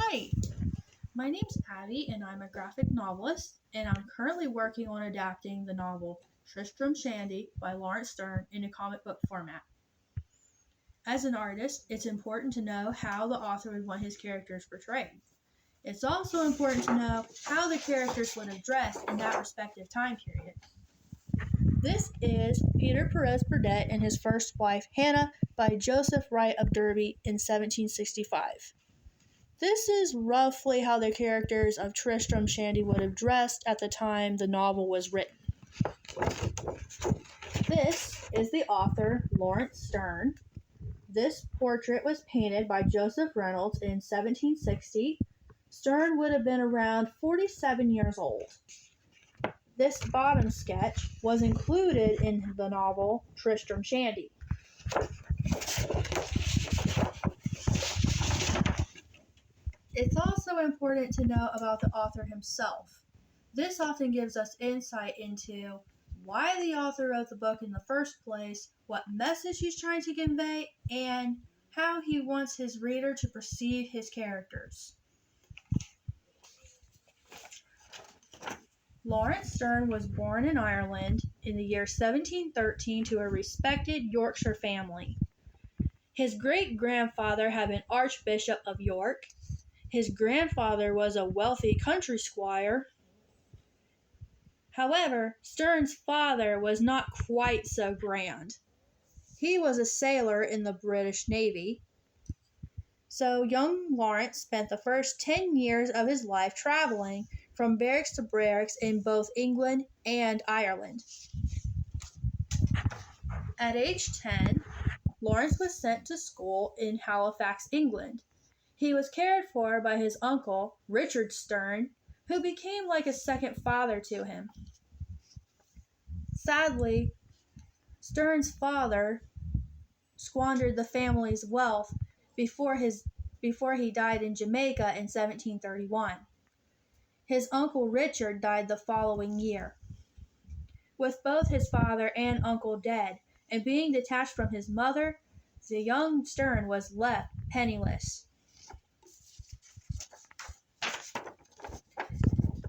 Hi, my name's Abby and I'm a graphic novelist and I'm currently working on adapting the novel Tristram Shandy by Laurence Sterne in a comic book format. As an artist, it's important to know how the author would want his characters portrayed. It's also important to know how the characters would have dressed in that respective time period. This is Peter Perez Burdett and his first wife Hannah by Joseph Wright of Derby in 1765. This is roughly how the characters of Tristram Shandy would have dressed at the time the novel was written. This is the author, Laurence Sterne. This portrait was painted by Joseph Reynolds in 1760. Sterne would have been around 47 years old. This bottom sketch was included in the novel Tristram Shandy. It's also important to know about the author himself. This often gives us insight into why the author wrote the book in the first place, what message he's trying to convey, and how he wants his reader to perceive his characters. Laurence Sterne was born in Ireland in the year 1713 to a respected Yorkshire family. His great-grandfather had been Archbishop of York. His grandfather was a wealthy country squire. However, Sterne's father was not quite so grand. He was a sailor in the British Navy. So young Laurence spent the first 10 years of his life traveling from barracks to barracks in both England and Ireland. At age 10, Laurence was sent to school in Halifax, England. He was cared for by his uncle, Richard Sterne, who became like a second father to him. Sadly, Sterne's father squandered the family's wealth before he died in Jamaica in 1731. His uncle Richard died the following year. With both his father and uncle dead, and being detached from his mother, the young Sterne was left penniless.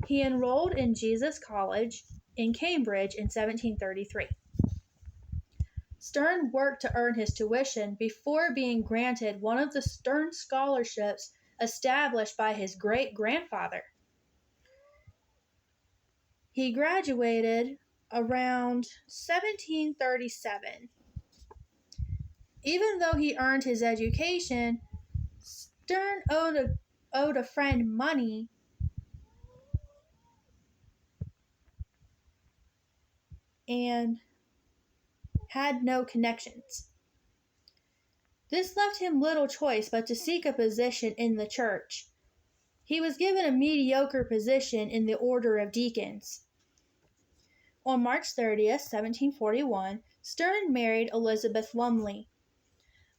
He enrolled in Jesus College in Cambridge in 1733. Sterne worked to earn his tuition before being granted one of the Sterne scholarships established by his great-grandfather. He graduated around 1737. Even though he earned his education, Sterne owed a friend money and had no connections. This left him little choice but to seek a position in the church. He was given a mediocre position in the Order of Deacons. On March 30th, 1741, Sterne married Elizabeth Lumley.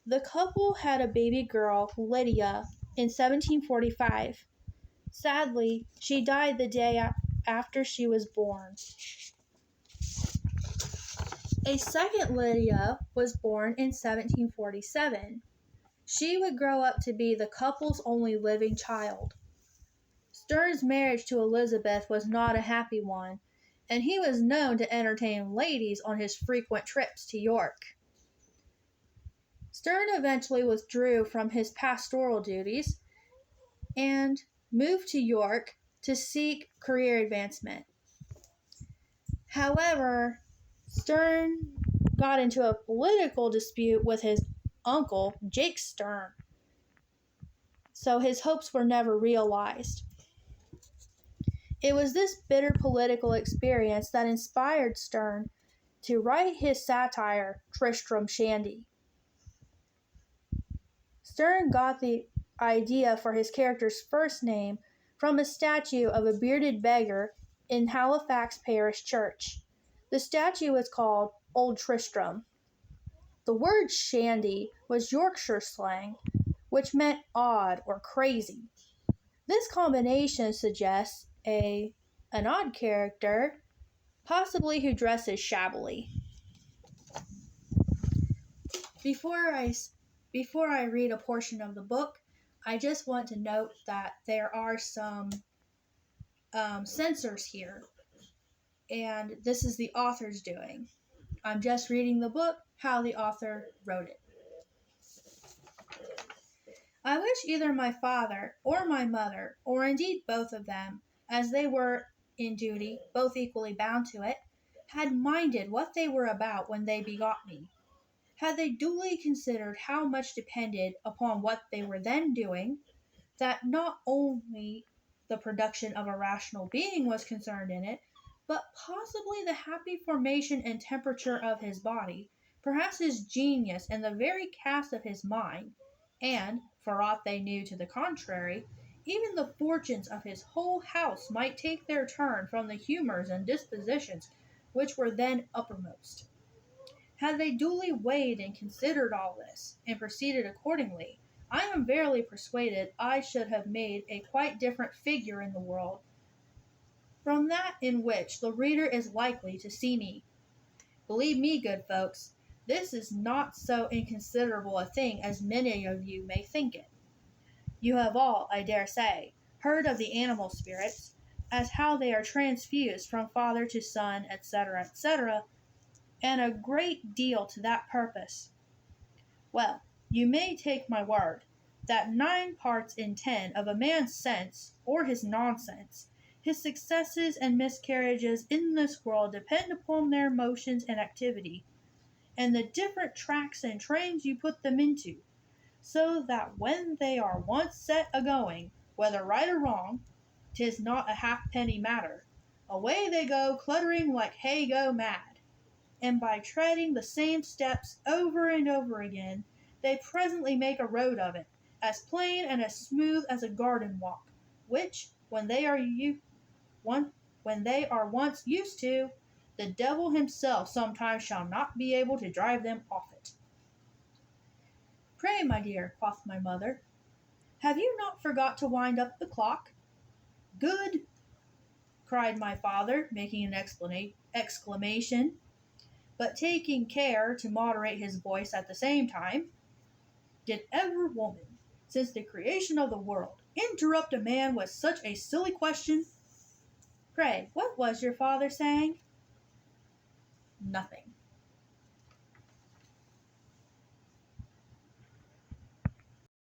The couple had a baby girl, Lydia, in 1745. Sadly, she died the day after she was born. A second Lydia was born in 1747. She would grow up to be the couple's only living child. Sterne's marriage to Elizabeth was not a happy one, and he was known to entertain ladies on his frequent trips to York. Sterne eventually withdrew from his pastoral duties and moved to York to seek career advancement. However, Sterne got into a political dispute with his uncle, Jake Sterne, so his hopes were never realized. It was this bitter political experience that inspired Sterne to write his satire, Tristram Shandy. Sterne got the idea for his character's first name from a statue of a bearded beggar in Halifax Parish Church. The statue was called Old Tristram. The word shandy was Yorkshire slang, which meant odd or crazy. This combination suggests an odd character, possibly who dresses shabbily. Before I read a portion of the book, I just want to note that there are some censors here, and this is the author's doing. I'm just reading the book, how the author wrote it. I wish either my father or my mother, or indeed both of them, as they were in duty both equally bound to it, had minded what they were about when they begot me. Had they duly considered how much depended upon what they were then doing, that not only the production of a rational being was concerned in it, but possibly the happy formation and temperature of his body, perhaps his genius and the very cast of his mind, and, for aught they knew to the contrary, even the fortunes of his whole house might take their turn from the humours and dispositions which were then uppermost. Had they duly weighed and considered all this, and proceeded accordingly, I am verily persuaded I should have made a quite different figure in the world from that in which the reader is likely to see me. Believe me, good folks, this is not so inconsiderable a thing as many of you may think it. You have all, I dare say, heard of the animal spirits, as how they are transfused from father to son, etc., and a great deal to that purpose. Well, you may take my word, that 9 parts in 10 of a man's sense, or his nonsense, his successes and miscarriages in this world depend upon their motions and activity, and the different tracks and trains you put them into, so that when they are once set a-going, whether right or wrong, 'tis not a halfpenny matter. Away they go cluttering like hay go mad. And by treading the same steps over and over again, they presently make a road of it, as plain and as smooth as a garden walk, which, when they are once used to, the devil himself sometimes shall not be able to drive them off it. Pray, my dear, quoth my mother, have you not forgot to wind up the clock? Good, cried my father, making an exclamation, but taking care to moderate his voice at the same time. Did ever woman, since the creation of the world, interrupt a man with such a silly question? Pray, what was your father saying? Nothing.